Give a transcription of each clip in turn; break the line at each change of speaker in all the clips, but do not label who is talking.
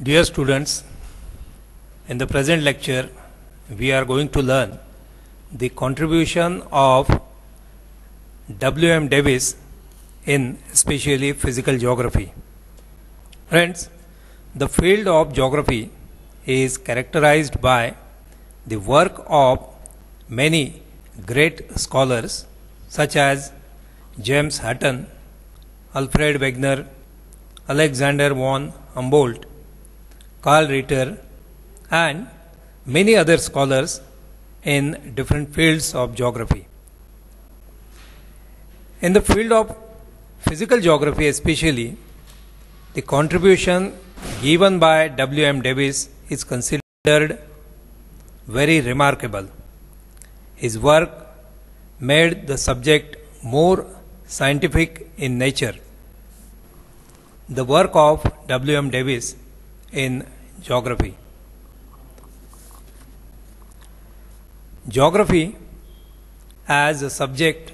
Dear students, in the present lecture, we are going to learn the contribution of W.M. Davis in especially physical geography. Friends, the field of geography is characterized by the work of many great scholars such as James Hutton, Alfred Wegener, Alexander von Humboldt, Karl Ritter, and many other scholars in different fields of geography. In the field of physical geography especially, the contribution given by W.M. Davis is considered very remarkable. His work made the subject more scientific in nature. The work of W.M. Davis in geography. Geography as a subject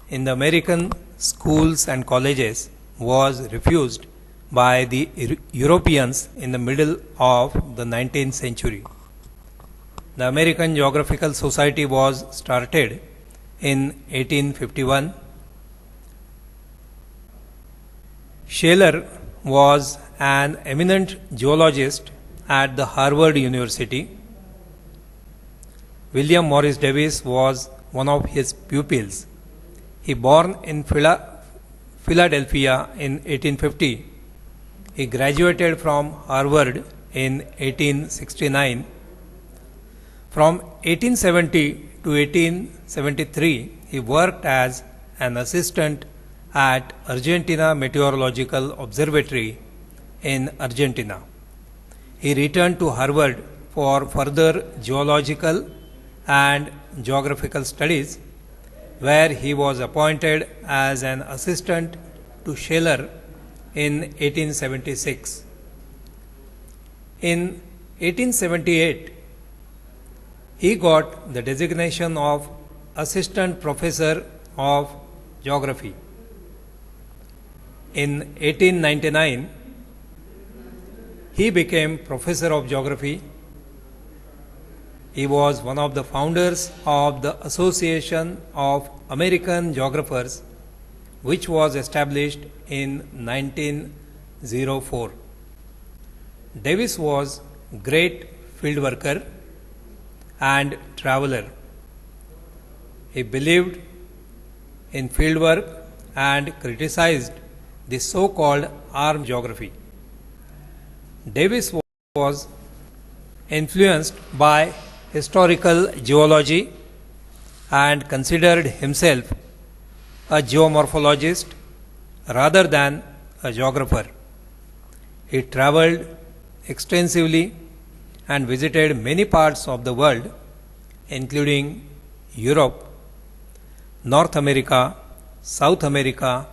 in the American schools and colleges was refused by the Europeans in the middle of the 19th century. The American Geographical Society was started in 1851. Shaler was an eminent geologist at the Harvard University. William Morris Davis was one of his pupils. He born in Philadelphia in 1850. He graduated from Harvard in 1869. From 1870 to 1873, he worked as an assistant at Argentina Meteorological Observatory in Argentina. He returned to Harvard for further geological and geographical studies, where he was appointed as an assistant to Shaler in 1876. In 1878, he got the designation of Assistant Professor of Geography. In 1899, he became Professor of Geography. He was one of the founders of the Association of American Geographers, which was established in 1904. Davis was a great field worker and traveler. He believed in field work and criticized the so-called armed geography. Davis was influenced by historical geology and considered himself a geomorphologist rather than a geographer. He traveled extensively and visited many parts of the world, including Europe, North America, South America,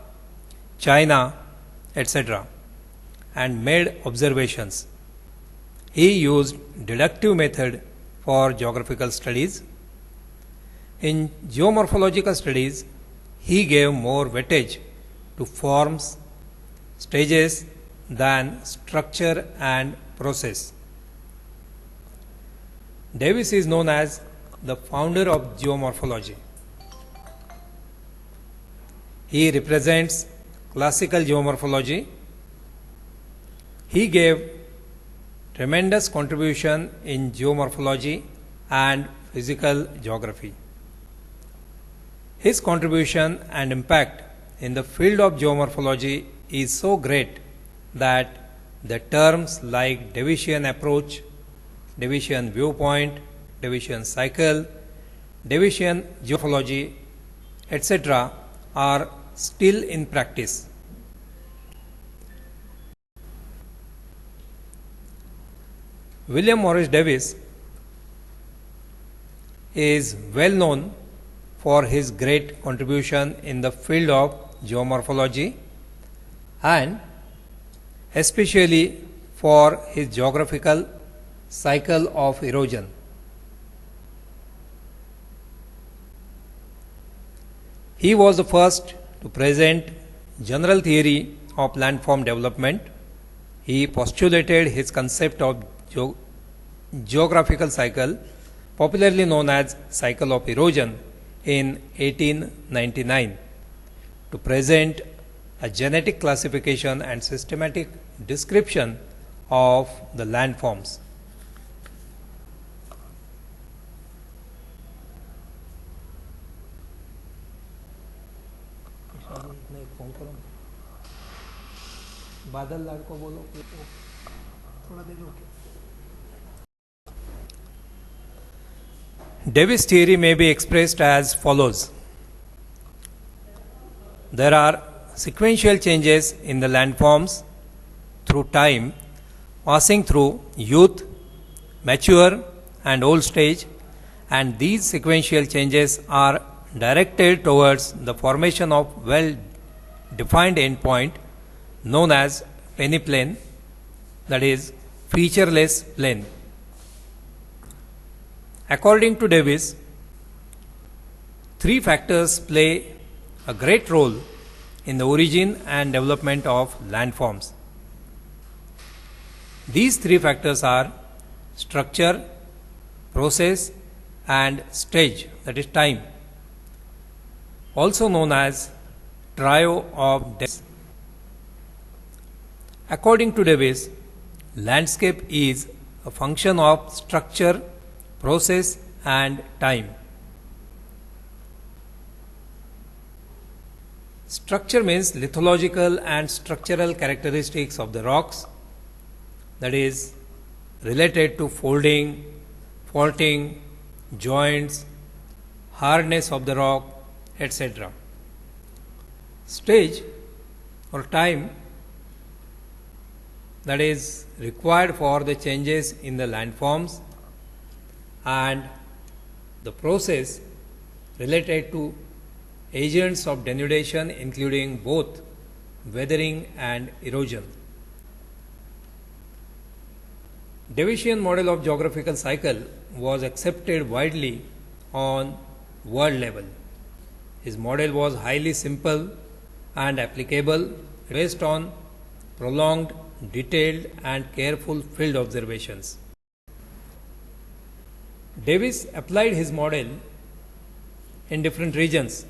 China, etc., and made observations. He used deductive method for geographical studies. In geomorphological studies, he gave more weightage to forms, stages than structure and process. Davis is known as the founder of geomorphology. He represents classical geomorphology. He gave tremendous contribution in geomorphology and physical geography. His contribution and impact in the field of geomorphology is so great that the terms like Davisian approach, Davisian viewpoint, Davisian cycle, Davisian geomorphology, etc., are still in practice. William Morris Davis is well known for his great contribution in the field of geomorphology and especially for his geographical cycle of erosion. He was the first to present general theory of landform development He postulated his concept of geographical cycle, popularly known as cycle of erosion, in 1899 to present a genetic classification and systematic description of the landforms. बादल लाड को बोलो थोड़ा देर रुके. Davis theory may be expressed as follows. There are sequential changes in the landforms through time, passing through youth, mature and old stage, and these sequential changes are directed towards the formation of well-defined endpoint known as peneplain, that is featureless plane. According to Davis, three factors play a great role in the origin and development of landforms. These three factors are structure, process and stage, that is time, also known as trio of Davis. According to Davis, landscape is a function of structure, process and time. Structure means lithological and structural characteristics of the rocks, that is related to folding, faulting, joints, hardness of the rock, etc. Stage or time, that is required for the changes in the landforms, and the process related to agents of denudation including both weathering and erosion. Davisian model of geographical cycle was accepted widely on world level. His model was highly simple and applicable based on prolonged, detailed and careful field observations. Davis applied his model in different regions.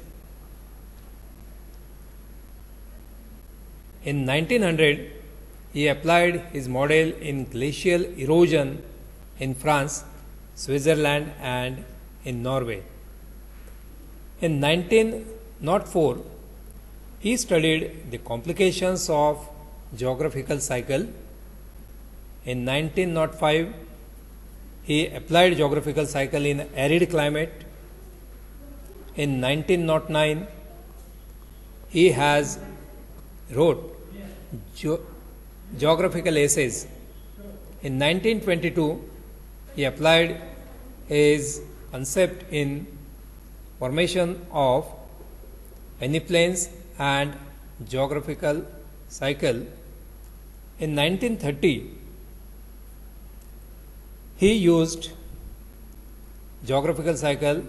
In 1900, he applied his model in glacial erosion in France, Switzerland and in Norway. In 1904, he studied the complications of geographical cycle. In 1905, he applied geographical cycle in arid climate. In 1909, he has wrote geographical essays. In 1922, he applied his concept in formation of peneplains and geographical cycle. In 1930, he used geographical cycle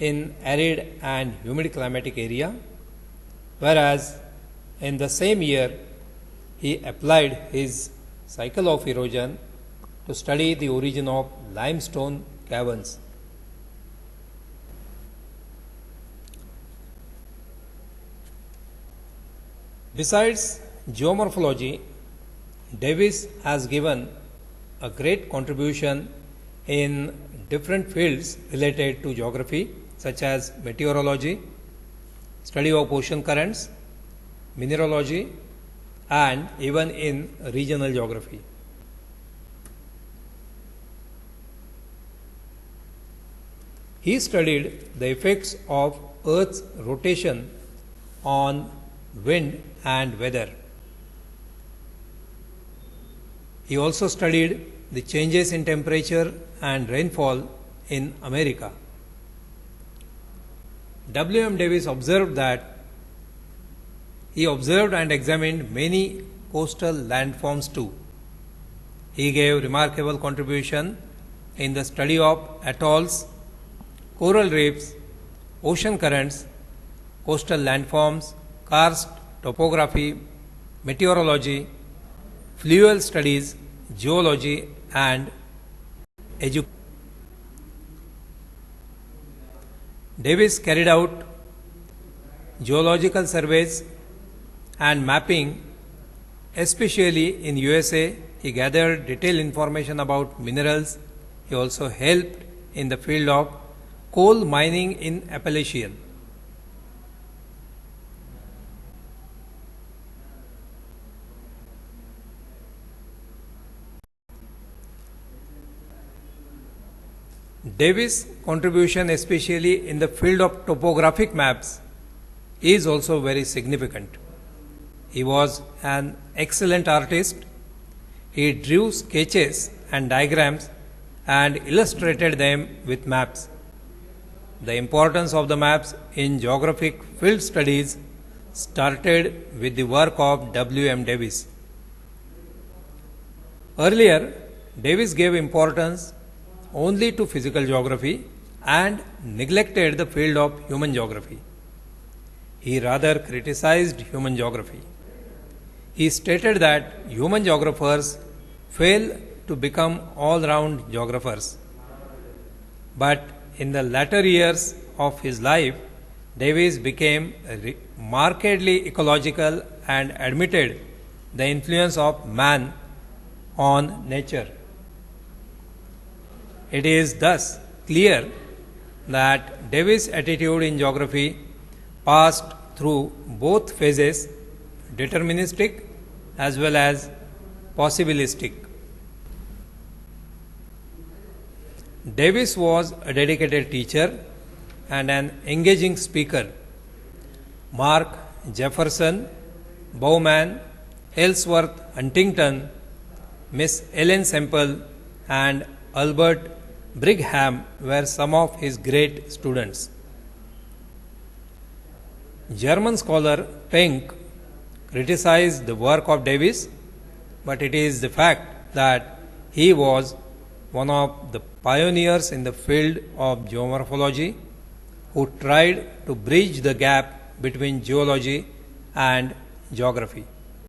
in arid and humid climatic area, whereas in the same year he applied his cycle of erosion to study the origin of limestone caverns. Besides geomorphology, Davis has given a great contribution in different fields related to geography, such as meteorology, study of ocean currents, mineralogy, and even in regional geography. He studied the effects of Earth's rotation on wind and weather. He also studied the changes in temperature and rainfall in America. W. M. Davis observed that he observed and examined many coastal landforms too. He gave remarkable contribution in the study of atolls, coral reefs, ocean currents, coastal landforms, karst, topography, meteorology, fluvial studies, geology, and education. Davis carried out geological surveys and mapping, especially in USA. He gathered detailed information about minerals. He also helped in the field of coal mining in Appalachian. Davis' contribution, especially in the field of topographic maps, is also very significant. He was an excellent artist. He drew sketches and diagrams and illustrated them with maps. The importance of the maps in geographic field studies started with the work of W. M. Davis. Earlier, Davis gave importance only to physical geography and neglected the field of human geography. He rather criticized human geography. He stated that human geographers fail to become all-round geographers. But in the latter years of his life, Davis became markedly ecological and admitted the influence of man on nature. It is thus clear that Davis' attitude in geography passed through both phases, deterministic as well as possibilistic. Davis was a dedicated teacher and an engaging speaker. Mark Jefferson, Bowman, Ellsworth Huntington, Miss Ellen Semple, and Albert Brigham were some of his great students. German scholar Penck criticized the work of Davis, but it is the fact that he was one of the pioneers in the field of geomorphology who tried to bridge the gap between geology and geography.